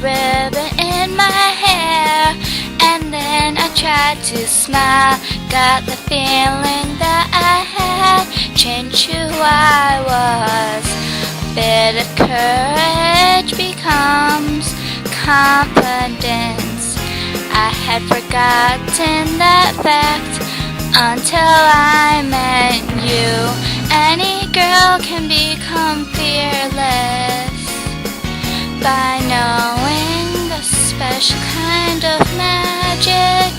ribbon in my hair, and then I tried to smile. Got the feeling that I had changed who I was. A bit of courage becomes confidence. I had forgotten that fact until I met you. Any girl can become fearless by knowing the special kind of magic.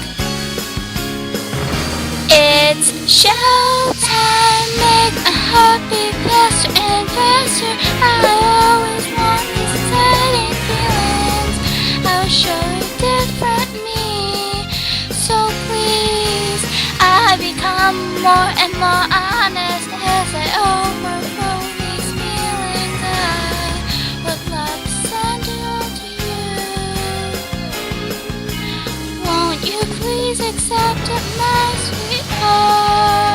It's showtime, make my heart beat faster and faster. I always want these exciting feelings. I will show you different me. So please, I become more and more honest as I overflow these feelings. I would love to send it all to you. Won't you please accept it, my sweetheart?